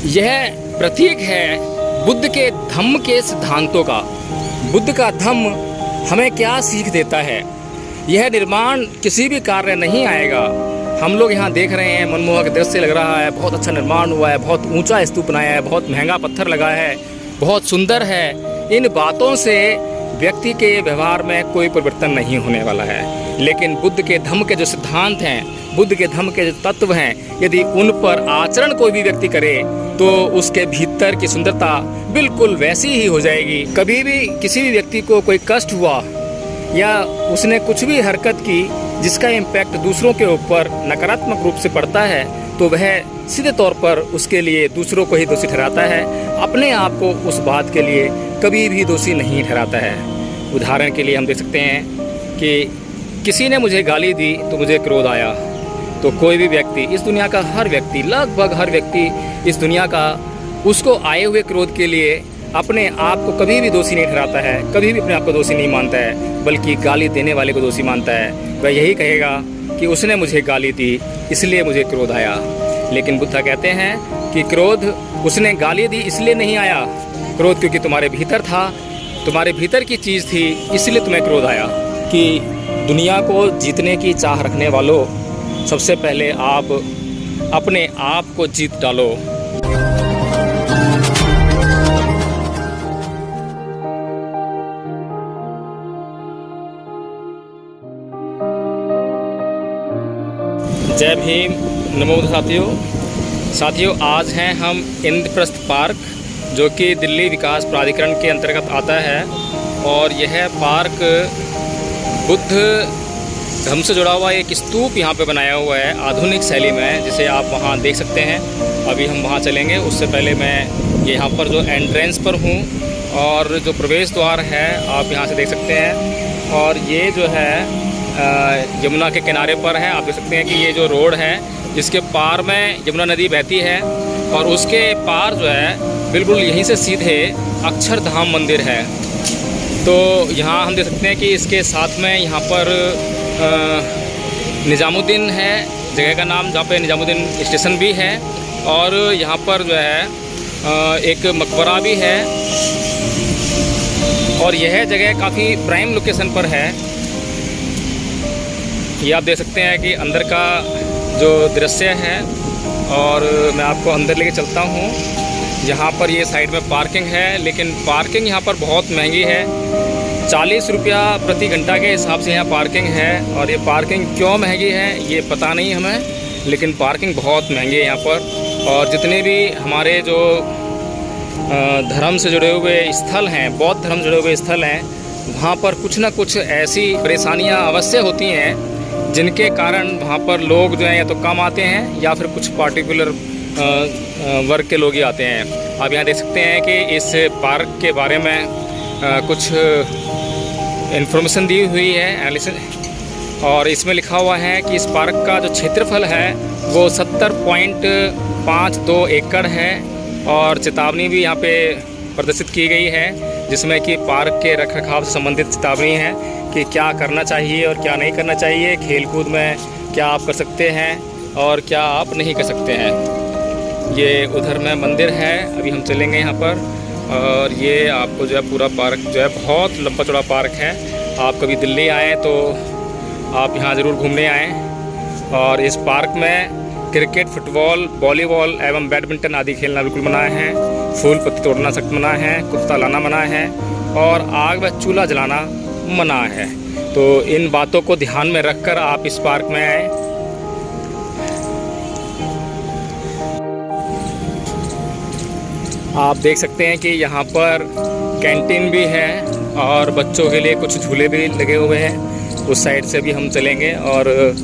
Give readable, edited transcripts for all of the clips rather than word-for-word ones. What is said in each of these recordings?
यह प्रतीक है बुद्ध के धम्म के सिद्धांतों का। बुद्ध का धम्म हमें क्या सीख देता है? यह निर्माण किसी भी कार्य नहीं आएगा। हम लोग यहाँ देख रहे हैं, मनमोहक दृश्य लग रहा है, बहुत अच्छा निर्माण हुआ है, बहुत ऊंचा स्तूप बनाया है, बहुत महंगा पत्थर लगा है, बहुत सुंदर है। इन बातों से व्यक्ति के व्यवहार में कोई परिवर्तन नहीं होने वाला है। लेकिन बुद्ध के धम्म के जो सिद्धांत हैं, बुद्ध के धम्म के जो तत्व हैं, यदि उन पर आचरण कोई भी व्यक्ति करे तो उसके भीतर की सुंदरता बिल्कुल वैसी ही हो जाएगी। कभी भी किसी भी व्यक्ति को कोई कष्ट हुआ या उसने कुछ भी हरकत की जिसका इम्पैक्ट दूसरों के ऊपर नकारात्मक रूप से पड़ता है, तो वह सीधे तौर पर उसके लिए दूसरों को ही दोषी ठहराता है, अपने आप को उस बात के लिए कभी भी दोषी नहीं ठहराता है। उदाहरण के लिए हम देख सकते हैं कि किसी ने मुझे गाली दी तो मुझे क्रोध आया, तो कोई भी व्यक्ति, इस दुनिया का हर व्यक्ति, लगभग हर व्यक्ति इस दुनिया का उसको आए हुए क्रोध के लिए अपने आप को कभी भी दोषी नहीं ठहराता है, कभी भी अपने आप को दोषी नहीं मानता है, बल्कि गाली देने वाले को दोषी मानता है। वह यही कहेगा कि उसने मुझे गाली दी इसलिए मुझे क्रोध आया। लेकिन बुद्ध कहते हैं कि क्रोध उसने गाली दी इसलिए नहीं आया, क्रोध क्योंकि तुम्हारे भीतर था, तुम्हारे भीतर की चीज़ थी, इसलिए तुम्हें क्रोध आया। कि दुनिया को जीतने की चाह रखने वालों, सबसे पहले आप अपने आप को जीत डालो। जय भीम, नमो साथियों, आज हैं हम इंद्रप्रस्थ पार्क, जो कि दिल्ली विकास प्राधिकरण के अंतर्गत आता है। और यह पार्क बुद्ध धम्म से जुड़ा हुआ एक स्तूप यहाँ पे बनाया हुआ है आधुनिक शैली में, जिसे आप वहाँ देख सकते हैं। अभी हम वहाँ चलेंगे, उससे पहले मैं यहाँ पर जो एंट्रेंस पर हूँ और जो प्रवेश द्वार है आप यहाँ से देख सकते हैं। और ये जो है यमुना के किनारे पर है। आप देख सकते हैं कि ये जो रोड है जिसके पार में यमुना नदी बहती है, और उसके पार जो है बिल्कुल यहीं से सीधे अक्षरधाम मंदिर है। तो यहाँ हम देख सकते हैं कि इसके साथ में यहाँ पर निज़ामुद्दीन है जगह का नाम, जहाँ पे निज़ामुद्दीन स्टेशन भी है, और यहाँ पर जो है एक मकबरा भी है। और यह जगह काफ़ी प्राइम लोकेशन पर है। ये आप देख सकते हैं कि अंदर का जो दृश्य है, और मैं आपको अंदर लेके चलता हूँ। यहाँ पर ये साइड में पार्किंग है, लेकिन पार्किंग यहाँ पर बहुत महंगी है। 40 रुपया प्रति घंटा के हिसाब से यहाँ पार्किंग है। और ये पार्किंग क्यों महंगी है ये पता नहीं हमें, लेकिन पार्किंग बहुत महंगी है यहाँ पर। और जितने भी हमारे जो धर्म से जुड़े हुए स्थल हैं, बौद्ध धर्म से जुड़े हुए स्थल हैं, वहाँ पर कुछ ना कुछ ऐसी परेशानियाँ अवश्य होती हैं जिनके कारण वहाँ पर लोग जो हैं या तो कम आते हैं या फिर कुछ पार्टिकुलर वर्ग के लोग ही आते हैं। आप यहाँ देख सकते हैं कि इस पार्क के बारे में कुछ इन्फॉर्मेशन दी हुई है, और इसमें लिखा हुआ है कि इस पार्क का जो क्षेत्रफल है वो 70.52 एकड़ है। और चेतावनी भी यहाँ पे प्रदर्शित की गई है, जिसमें कि पार्क के रखरखाव से संबंधित चेतावनी है कि क्या करना चाहिए और क्या नहीं करना चाहिए, खेलकूद में क्या आप कर सकते हैं और क्या आप नहीं कर सकते हैं। ये उधर में मंदिर है, अभी हम चलेंगे यहाँ पर। और ये आपको जो है पूरा पार्क जो है बहुत लंबा चौड़ा पार्क है। आप कभी दिल्ली आएँ तो आप यहाँ ज़रूर घूमने आएँ। और इस पार्क में क्रिकेट, फुटबॉल, वॉलीबॉल एवं बैडमिंटन आदि खेलना बिल्कुल मना है। फूल पत्ती तोड़ना सख्त मना है, कुत्ता लाना मना है, और आग व चूल्हा जलाना मना है। तो इन बातों को ध्यान में रखकर आप इस पार्क में आएँ। आप देख सकते हैं कि यहाँ पर कैंटीन भी है और बच्चों के लिए कुछ झूले भी लगे हुए हैं। उस साइड से भी हम चलेंगे, और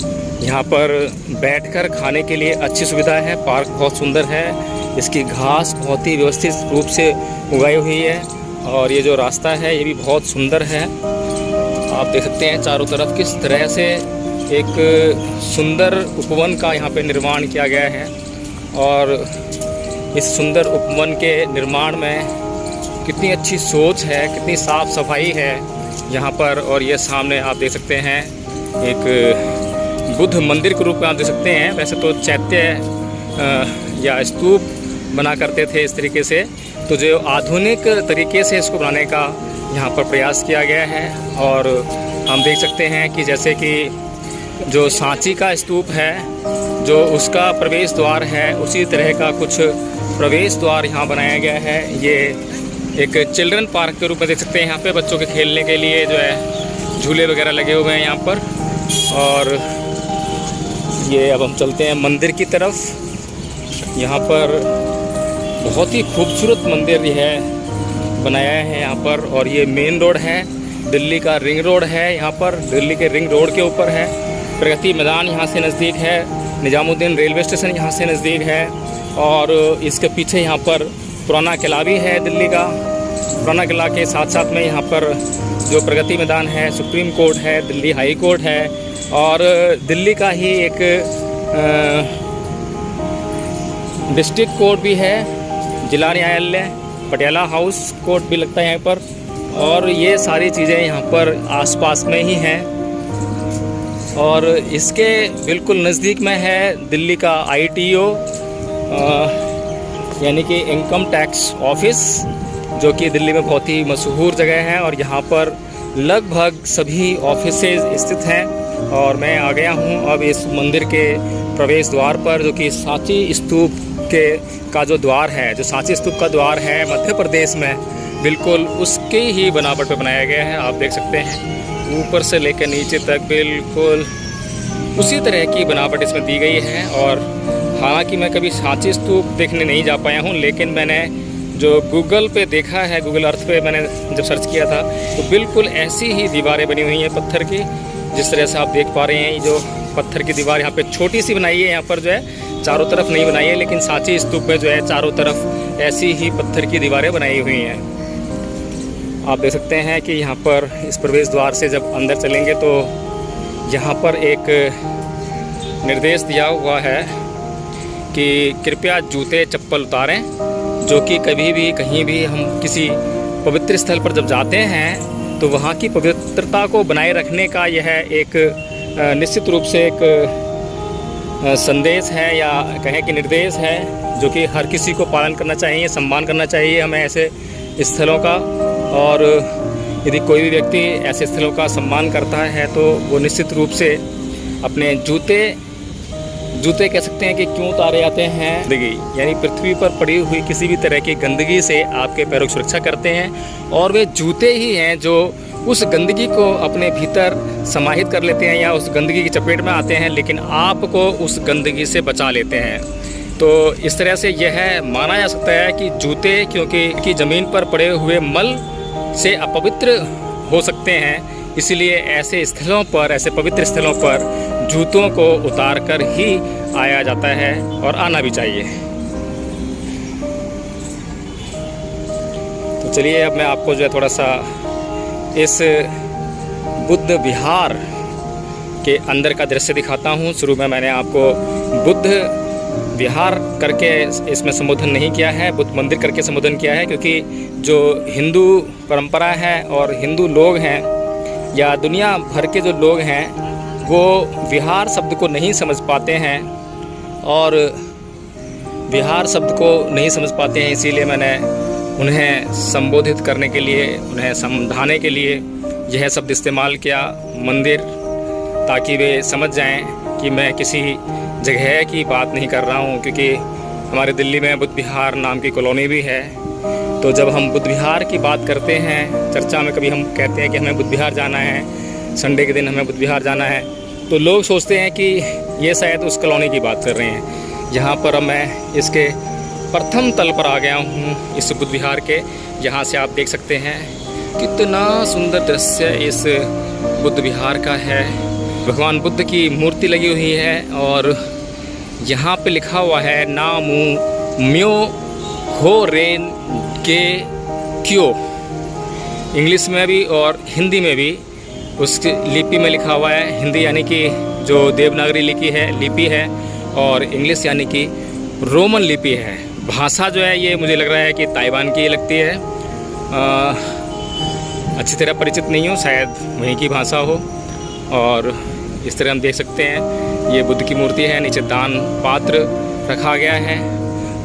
यहाँ पर बैठकर खाने के लिए अच्छी सुविधा है। पार्क बहुत सुंदर है, इसकी घास बहुत ही व्यवस्थित रूप से उगाई हुई है, और ये जो रास्ता है ये भी बहुत सुंदर है। आप देख सकते हैं चारों तरफ किस तरह से एक सुंदर उपवन का यहाँ पे निर्माण किया गया है। और इस सुंदर उपवन के निर्माण में कितनी अच्छी सोच है, कितनी साफ़ सफाई है यहाँ पर। और ये सामने आप देख सकते हैं एक बुद्ध मंदिर के रूप में आप देख सकते हैं। वैसे तो चैत्य या स्तूप बना करते थे इस तरीके से, तो जो आधुनिक तरीके से इसको बनाने का यहाँ पर प्रयास किया गया है। और हम देख सकते हैं कि जैसे कि जो सांची का स्तूप है, जो उसका प्रवेश द्वार है, उसी तरह का कुछ प्रवेश द्वार यहाँ बनाया गया है। ये एक चिल्ड्रन पार्क के रूप में देख सकते हैं। यहाँ पे बच्चों के खेलने के लिए जो है झूले वगैरह लगे हुए हैं यहाँ पर। और ये अब हम चलते हैं मंदिर की तरफ। यहाँ पर बहुत ही खूबसूरत मंदिर है बनाया है यहाँ पर। और ये मेन रोड है, दिल्ली का रिंग रोड है। यहाँ पर दिल्ली के रिंग रोड के ऊपर है। प्रगति मैदान यहाँ से नज़दीक है, निजामुद्दीन रेलवे स्टेशन यहाँ से नज़दीक है। और इसके पीछे यहाँ पर पुराना किला भी है दिल्ली का। पुराना किला के साथ साथ में यहाँ पर जो प्रगति मैदान है, सुप्रीम कोर्ट है, दिल्ली हाई कोर्ट है। और दिल्ली का ही एक डिस्ट्रिक्ट कोर्ट भी है, जिला न्यायालय, पटियाला हाउस कोर्ट भी लगता है यहाँ पर। और ये सारी चीज़ें यहाँ पर आसपास में ही हैं। और इसके बिल्कुल नज़दीक में है दिल्ली का ITO, यानी कि इनकम टैक्स ऑफिस, जो कि दिल्ली में बहुत ही मशहूर जगह है। और यहाँ पर लगभग सभी ऑफिसेज स्थित हैं। और मैं आ गया हूँ अब इस मंदिर के प्रवेश द्वार पर, जो कि सांची स्तूप का जो द्वार है, जो सांची स्तूप का द्वार है मध्य प्रदेश में, बिल्कुल उसके ही बनावट पे बनाया गया है। आप देख सकते हैं ऊपर से लेकर नीचे तक बिल्कुल उसी तरह की बनावट इसमें दी गई है। और हालांकि मैं कभी सांची स्तूप देखने नहीं जा पाया हूँ, लेकिन मैंने जो गूगल पे देखा है, गूगल अर्थ पे मैंने जब सर्च किया था, तो बिल्कुल ऐसी ही दीवारें बनी हुई हैं पत्थर की, जिस तरह से आप देख पा रहे हैं। जो पत्थर की दीवार यहाँ पे छोटी सी बनाई है, यहाँ पर जो है चारों तरफ नहीं बनाई है, लेकिन सांची स्तूप में जो है चारों तरफ ऐसी ही पत्थर की दीवारें बनाई हुई हैं। आप देख सकते हैं कि यहाँ पर इस प्रवेश द्वार से जब अंदर चलेंगे तो यहाँ पर एक निर्देश दिया हुआ है कि कृपया जूते चप्पल उतारें, जो कि कभी भी कहीं भी हम किसी पवित्र स्थल पर जब जाते हैं तो वहाँ की पवित्रता को बनाए रखने का यह एक निश्चित रूप से एक संदेश है, या कहें कि निर्देश है, जो कि हर किसी को पालन करना चाहिए, सम्मान करना चाहिए हमें ऐसे स्थलों का। और यदि कोई भी व्यक्ति ऐसे स्थलों का सम्मान करता है तो वो निश्चित रूप से अपने जूते कह सकते हैं कि क्यों उतारे जाते हैं, गंदगी यानी पृथ्वी पर पड़ी हुई किसी भी तरह की गंदगी से आपके पैरों की सुरक्षा करते हैं। और वे जूते ही हैं जो उस गंदगी को अपने भीतर समाहित कर लेते हैं या उस गंदगी की चपेट में आते हैं, लेकिन आपको उस गंदगी से बचा लेते हैं। तो इस तरह से यह माना जा सकता है कि जूते क्योंकि ज़मीन पर पड़े हुए मल से अपवित्र हो सकते हैं, इसलिए ऐसे स्थलों पर, ऐसे पवित्र स्थलों पर जूतों को उतार कर ही आया जाता है और आना भी चाहिए। तो चलिए अब मैं आपको जो है थोड़ा सा इस बुद्ध विहार के अंदर का दृश्य दिखाता हूँ। शुरू में मैंने आपको बुद्ध विहार करके इसमें संबोधन नहीं किया है, बुद्ध मंदिर करके संबोधन किया है, क्योंकि जो हिंदू परंपरा है और हिंदू लोग हैं या दुनिया भर के जो लोग हैं वो विहार शब्द को नहीं समझ पाते हैं। और विहार शब्द को नहीं समझ पाते हैं, इसीलिए मैंने उन्हें संबोधित करने के लिए, उन्हें समझाने के लिए यह शब्द इस्तेमाल किया, मंदिर, ताकि वे समझ जाएं कि मैं किसी जगह की बात नहीं कर रहा हूं। क्योंकि हमारे दिल्ली में बुद्ध विहार नाम की कॉलोनी भी है। तो जब हम बुद्ध विहार की बात करते हैं, चर्चा में कभी हम कहते हैं कि हमें बुद्ध विहार जाना है, संडे के दिन हमें बुद्ध विहार जाना है, तो लोग सोचते हैं कि ये शायद उस कॉलोनी की बात कर रहे हैं। यहाँ पर अब मैं इसके प्रथम तल पर आ गया हूँ, इस बुद्ध विहार के, जहाँ से आप देख सकते हैं कितना सुंदर दृश्य इस बुद्ध विहार का है। भगवान बुद्ध की मूर्ति लगी हुई है और यहाँ पे लिखा हुआ है नामू म्यो हो रेन के क्यों, इंग्लिश में भी और हिंदी में भी उसकी लिपि में लिखा हुआ है। हिंदी यानी कि जो देवनागरी लिपि है और इंग्लिश यानी कि रोमन लिपि है। भाषा जो है ये मुझे लग रहा है कि ताइवान की लगती है, अच्छी तरह परिचित नहीं हूँ, शायद वहीं की भाषा हो। और इस तरह हम देख सकते हैं ये बुद्ध की मूर्ति है, नीचे दान पात्र रखा गया है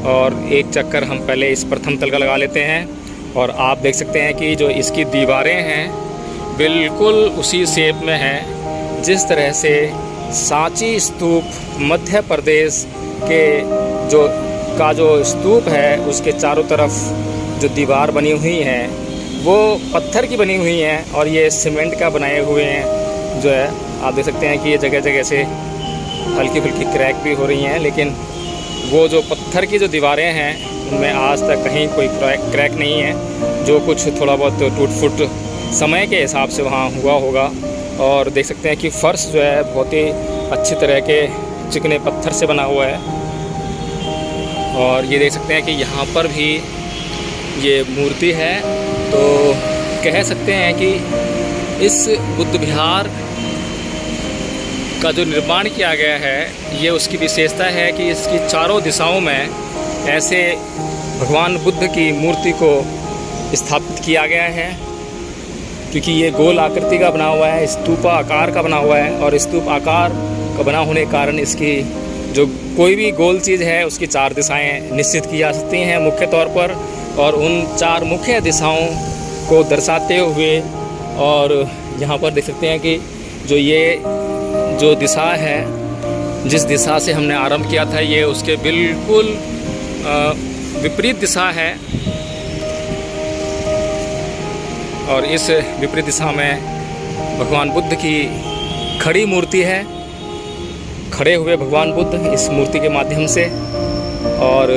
और एक चक्कर हम पहले इस प्रथम तल का लगा लेते हैं। और आप देख सकते हैं कि जो इसकी दीवारें हैं बिल्कुल उसी शेप में हैं जिस तरह से सांची स्तूप मध्य प्रदेश के जो स्तूप है उसके चारों तरफ जो दीवार बनी हुई हैं वो पत्थर की बनी हुई हैं और ये सीमेंट का बनाए हुए हैं। जो है आप देख सकते हैं कि ये जगह जगह से हल्की फुल्की क्रैक भी हो रही हैं, लेकिन वो जो पत्थर की जो दीवारें हैं उनमें आज तक कहीं कोई क्रैक नहीं है। जो कुछ थोड़ा बहुत टूट फुट समय के हिसाब से वहाँ हुआ होगा। और देख सकते हैं कि फ़र्श जो है बहुत ही अच्छी तरह के चिकने पत्थर से बना हुआ है। और ये देख सकते हैं कि यहाँ पर भी ये मूर्ति है, तो कह सकते हैं कि इस बुद्ध विहार का जो निर्माण किया गया है ये उसकी विशेषता है कि इसकी चारों दिशाओं में ऐसे भगवान बुद्ध की मूर्ति को स्थापित किया गया है, क्योंकि ये गोल आकृति का बना हुआ है, स्तूपा आकार का बना हुआ है। और स्तूप आकार का बना होने के कारण इसकी जो कोई भी गोल चीज़ है उसकी 4 दिशाएं निश्चित की जा सकती हैं मुख्य तौर पर। और उन 4 मुख्य दिशाओं को दर्शाते हुए, और यहाँ पर देख सकते हैं कि जो दिशा है, जिस दिशा से हमने आरंभ किया था, ये उसके बिल्कुल विपरीत दिशा है। और इस विपरीत दिशा में भगवान बुद्ध की खड़ी मूर्ति है, खड़े हुए भगवान बुद्ध इस मूर्ति के माध्यम से। और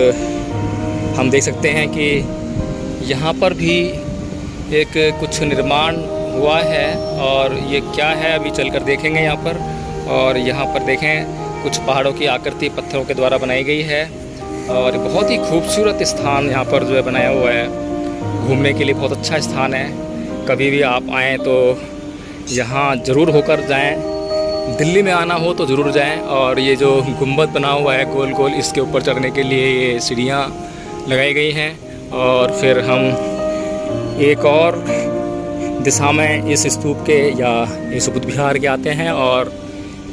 हम देख सकते हैं कि यहाँ पर भी एक कुछ निर्माण हुआ है, और ये क्या है अभी चलकर देखेंगे यहाँ पर। और यहाँ पर देखें कुछ पहाड़ों की आकृति पत्थरों के द्वारा बनाई गई है, और बहुत ही खूबसूरत स्थान यहाँ पर जो है बनाया हुआ है। घूमने के लिए बहुत अच्छा स्थान है, कभी भी आप आएँ तो यहाँ ज़रूर होकर जाएं। दिल्ली में आना हो तो ज़रूर जाएं। और ये जो गुंबद बना हुआ है गोल गोल, इसके ऊपर चढ़ने के लिए ये सीढ़ियाँ लगाई गई हैं। और फिर हम एक और दिशा में इस स्तूप के या इस बुद्ध विहार के आते हैं। और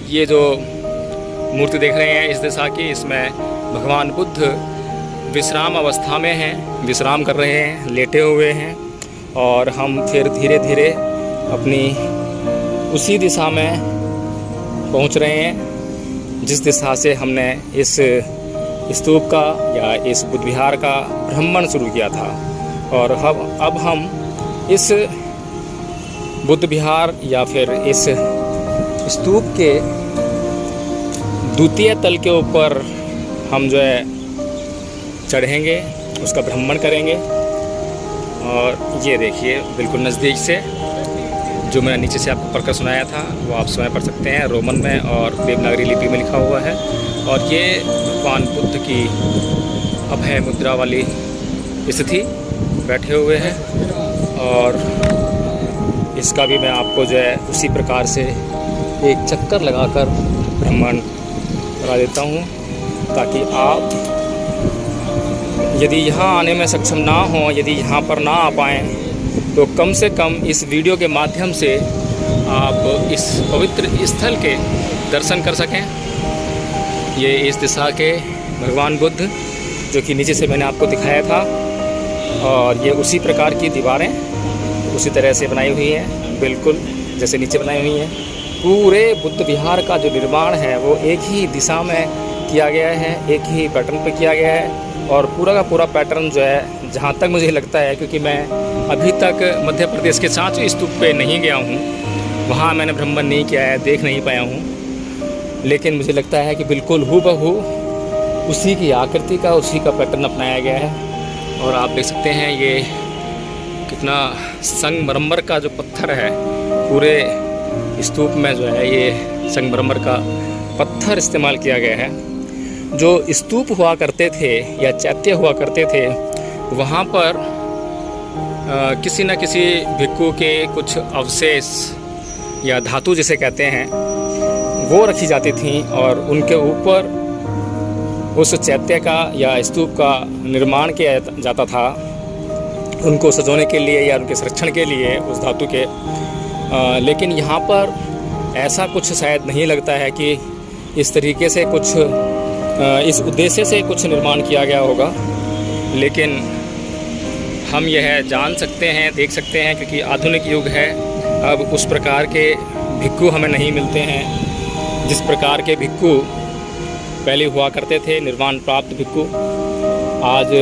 ये जो मूर्ति देख रहे हैं इस दिशा की, इसमें भगवान बुद्ध विश्राम अवस्था में हैं, विश्राम कर रहे हैं, लेटे हुए हैं। और हम फिर धीरे धीरे अपनी उसी दिशा में पहुंच रहे हैं जिस दिशा से हमने इस स्तूप का या इस बुद्ध विहार का भ्रमण शुरू किया था। और अब हम इस बुद्ध विहार या फिर इस स्तूप के द्वितीय तल के ऊपर हम जो है चढ़ेंगे, उसका भ्रमण करेंगे। और ये देखिए बिल्कुल नज़दीक से जो मैंने नीचे से आपको पढ़कर सुनाया था वो आप स्वयं पढ़ सकते हैं, रोमन में और देवनागरी लिपि में लिखा हुआ है। और ये भगवान बुद्ध की अभय मुद्रा वाली स्थिति बैठे हुए हैं। और इसका भी मैं आपको जो है उसी प्रकार से एक चक्कर लगाकर भ्रमण करा देता हूँ, ताकि आप यदि यहाँ आने में सक्षम ना हो, यदि यहाँ पर ना आ पाएँ, तो कम से कम इस वीडियो के माध्यम से आप इस पवित्र स्थल के दर्शन कर सकें। ये इस दिशा के भगवान बुद्ध जो कि नीचे से मैंने आपको दिखाया था, और ये उसी प्रकार की दीवारें उसी तरह से बनाई हुई हैं, बिल्कुल जैसे नीचे बनाई हुई हैं। पूरे बुद्ध विहार का जो निर्माण है वो एक ही दिशा में किया गया है, एक ही पैटर्न पे किया गया है। और पूरा का पूरा पैटर्न जो है, जहाँ तक मुझे लगता है, क्योंकि मैं अभी तक मध्य प्रदेश के सांची स्तूप पे नहीं गया हूँ, वहाँ मैंने भ्रमण नहीं किया है, देख नहीं पाया हूँ, लेकिन मुझे लगता है कि बिल्कुल हूबहू उसी की आकृति का, उसी का पैटर्न अपनाया गया है। और आप देख सकते हैं ये कितना संगमरमर का जो पत्थर है, पूरे स्तूप में जो है ये संगमरमर का पत्थर इस्तेमाल किया गया है। जो स्तूप हुआ करते थे या चैत्य हुआ करते थे, वहाँ पर किसी न किसी भिक्खु के कुछ अवशेष या धातु जिसे कहते हैं वो रखी जाती थी, और उनके ऊपर उस चैत्य का या स्तूप का निर्माण किया जाता था, उनको सजोने के लिए या उनके संरक्षण के लिए उस धातु के। लेकिन यहाँ पर ऐसा कुछ शायद नहीं लगता है कि इस तरीके से कुछ इस उद्देश्य से कुछ निर्माण किया गया होगा, लेकिन हम यह जान सकते हैं, देख सकते हैं, क्योंकि आधुनिक युग है। अब उस प्रकार के भिक्खु हमें नहीं मिलते हैं जिस प्रकार के भिक्खु पहले हुआ करते थे, निर्वाण प्राप्त भिक्खु। आज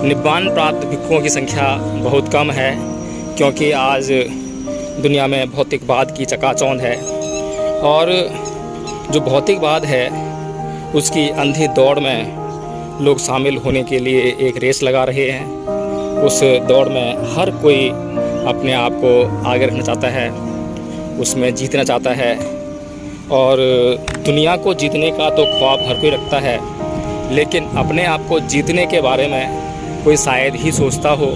निब्बान प्राप्त भिक्खुओं की संख्या बहुत कम है, क्योंकि आज दुनिया में भौतिकवाद की चकाचौंध है और जो भौतिकवाद है उसकी अंधी दौड़ में लोग शामिल होने के लिए एक रेस लगा रहे हैं। उस दौड़ में हर कोई अपने आप को आगे रखना चाहता है, उसमें जीतना चाहता है और दुनिया को जीतने का तो ख्वाब हर कोई रखता है, लेकिन अपने आप को जीतने के बारे में कोई शायद ही सोचता हो।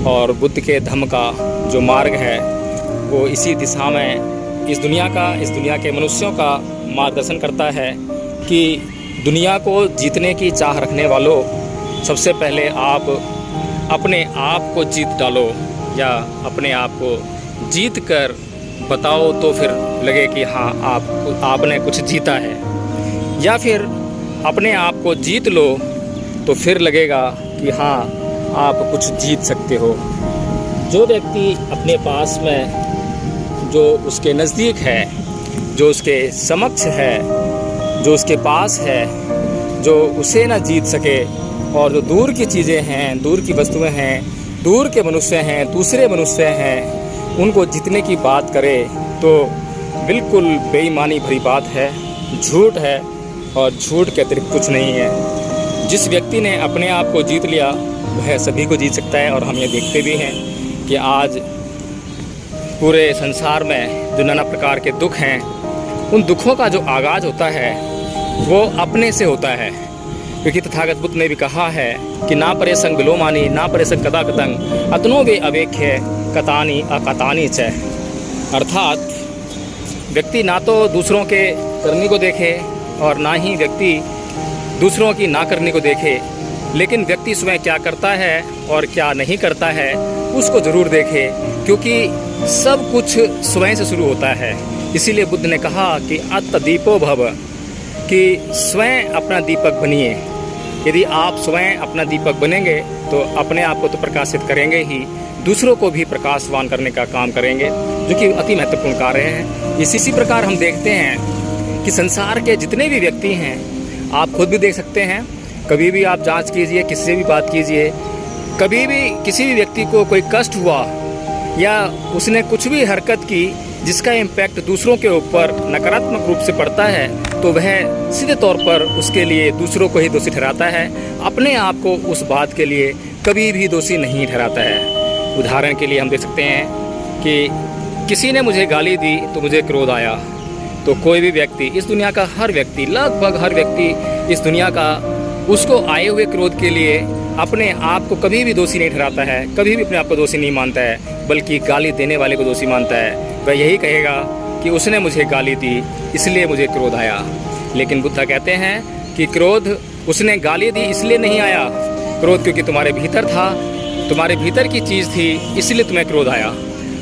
और बुद्ध के धम्म का जो मार्ग है वो इसी दिशा में इस दुनिया के मनुष्यों का मार्गदर्शन करता है कि दुनिया को जीतने की चाह रखने वालों, सबसे पहले आप अपने आप को जीत डालो, या अपने आप को जीत कर बताओ तो फिर लगे कि हाँ आपने कुछ जीता है, या फिर अपने आप को जीत लो तो फिर लगेगा कि हाँ आप कुछ जीत सकते हो। जो व्यक्ति अपने पास में जो उसके नज़दीक है, जो उसके समक्ष है, जो उसके पास है, जो उसे ना जीत सके, और जो दूर की चीज़ें हैं, दूर की वस्तुएं हैं, दूर के मनुष्य हैं, दूसरे मनुष्य हैं, उनको जीतने की बात करे तो बिल्कुल बेईमानी भरी बात है, झूठ है और झूठ के अतिरिक्त कुछ नहीं है। जिस व्यक्ति ने अपने आप को जीत लिया वह सभी को जीत सकता है। और हम ये देखते भी हैं कि आज पूरे संसार में जो नाना प्रकार के दुख हैं, उन दुखों का जो आगाज़ होता है वो अपने से होता है, क्योंकि तथागत बुद्ध ने भी कहा है कि ना परे संग विलोमानी, ना परे संग कदा कतंग, अतनो वे अवेख्य कतानी अकतानी च। अर्थात व्यक्ति ना तो दूसरों के करने को देखे और ना ही व्यक्ति दूसरों की ना करने को देखे, लेकिन व्यक्ति स्वयं क्या करता है और क्या नहीं करता है उसको ज़रूर देखे, क्योंकि सब कुछ स्वयं से शुरू होता है। इसीलिए बुद्ध ने कहा कि अत्तदीपो भव, कि स्वयं अपना दीपक बनिए। यदि आप स्वयं अपना दीपक बनेंगे तो अपने आप को तो प्रकाशित करेंगे ही, दूसरों को भी प्रकाशवान करने का काम करेंगे, जो कि अति महत्वपूर्ण कार्य है। इसी प्रकार हम देखते हैं कि संसार के जितने भी व्यक्ति हैं, आप खुद भी देख सकते हैं, कभी भी आप जांच कीजिए, किसी से भी बात कीजिए, कभी भी किसी भी व्यक्ति को कोई कष्ट हुआ या उसने कुछ भी हरकत की जिसका इम्पैक्ट दूसरों के ऊपर नकारात्मक रूप से पड़ता है, तो वह सीधे तौर पर उसके लिए दूसरों को ही दोषी ठहराता है, अपने आप को उस बात के लिए कभी भी दोषी नहीं ठहराता है। उदाहरण के लिए हम देख सकते हैं कि किसी ने मुझे गाली दी तो मुझे क्रोध आया, तो कोई भी व्यक्ति, इस दुनिया का हर व्यक्ति, लगभग हर व्यक्ति इस दुनिया का उसको आए हुए क्रोध के लिए अपने आप को कभी भी दोषी नहीं ठहराता है, कभी भी अपने आप को दोषी नहीं मानता है, बल्कि गाली देने वाले को दोषी मानता है। वह यही कहेगा कि उसने मुझे गाली दी इसलिए मुझे क्रोध आया। लेकिन बुद्ध कहते हैं कि क्रोध उसने गाली दी इसलिए नहीं आया, क्रोध क्योंकि तुम्हारे भीतर था, तुम्हारे भीतर की चीज़ थी, इसलिए तुम्हें क्रोध आया।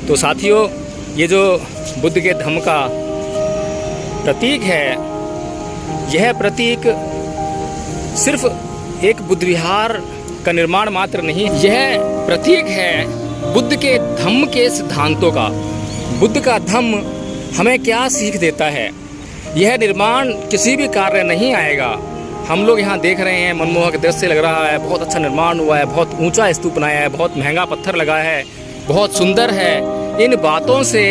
तो साथियों, ये जो बुद्ध के धम्म का प्रतीक है, यह प्रतीक सिर्फ एक बुद्ध विहार का निर्माण मात्र नहीं, यह प्रतीक है बुद्ध के धम्म के सिद्धांतों का। बुद्ध का धम्म हमें क्या सीख देता है। यह निर्माण किसी भी कार्य नहीं आएगा। हम लोग यहाँ देख रहे हैं, मनमोहक दृश्य लग रहा है, बहुत अच्छा निर्माण हुआ है, बहुत ऊंचा स्तूप बनाया है, बहुत महंगा पत्थर लगा है, बहुत सुंदर है। इन बातों से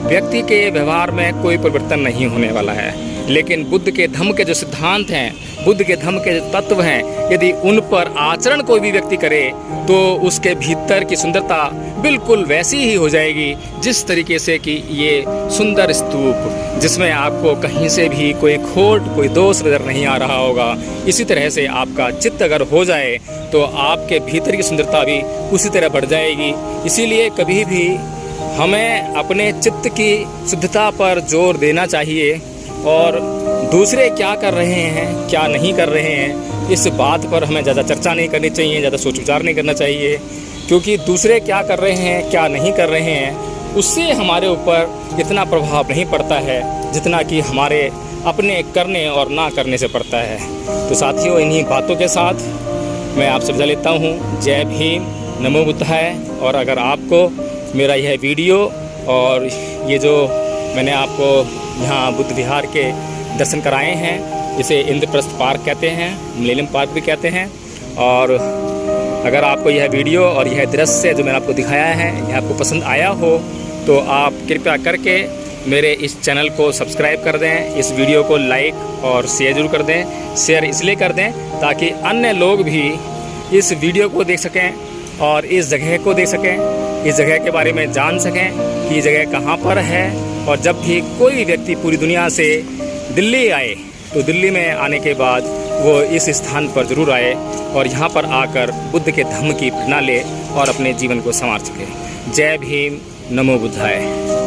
व्यक्ति के व्यवहार में कोई परिवर्तन नहीं होने वाला है। लेकिन बुद्ध के धम्म के जो सिद्धांत हैं, बुद्ध के धम्म के जो तत्व हैं, यदि उन पर आचरण कोई भी व्यक्ति करे तो उसके भीतर की सुंदरता बिल्कुल वैसी ही हो जाएगी जिस तरीके से कि ये सुंदर स्तूप, जिसमें आपको कहीं से भी कोई खोट, कोई दोष नजर नहीं आ रहा होगा। इसी तरह से आपका चित्त अगर हो जाए तो आपके भीतर की सुंदरता भी उसी तरह बढ़ जाएगी। इसीलिए कभी भी हमें अपने चित्त की शुद्धता पर जोर देना चाहिए और दूसरे क्या कर रहे हैं, क्या नहीं कर रहे हैं, इस बात पर हमें ज़्यादा चर्चा नहीं करनी चाहिए, ज़्यादा सोच विचार नहीं करना चाहिए, क्योंकि दूसरे क्या कर रहे हैं, क्या नहीं कर रहे हैं, उससे हमारे ऊपर इतना प्रभाव नहीं पड़ता है जितना कि हमारे अपने करने और ना करने से पड़ता है। तो साथियों, इन्हीं बातों के साथ मैं आपसे विदा लेता हूँ। जय भीम, नमो बुद्धाय। और अगर आपको मेरा यह वीडियो और ये जो मैंने आपको यहाँ बुद्ध विहार के दर्शन कराए हैं, इसे इंद्रप्रस्थ पार्क कहते हैं, मिलेनियम पार्क भी कहते हैं, और अगर आपको यह वीडियो और यह दृश्य जो मैंने आपको दिखाया है यह आपको पसंद आया हो तो आप कृपया करके मेरे इस चैनल को सब्सक्राइब कर दें, इस वीडियो को लाइक और शेयर ज़रूर कर दें। शेयर इसलिए कर दें ताकि अन्य लोग भी इस वीडियो को देख सकें और इस जगह को देख सकें, इस जगह के बारे में जान सकें कि ये जगह कहाँ पर है। और जब भी कोई व्यक्ति पूरी दुनिया से दिल्ली आए तो दिल्ली में आने के बाद वो इस स्थान पर ज़रूर आए और यहाँ पर आकर बुद्ध के धम्म की प्रेरणा ले और अपने जीवन को संवार सके। जय भीम, नमो बुद्धाय।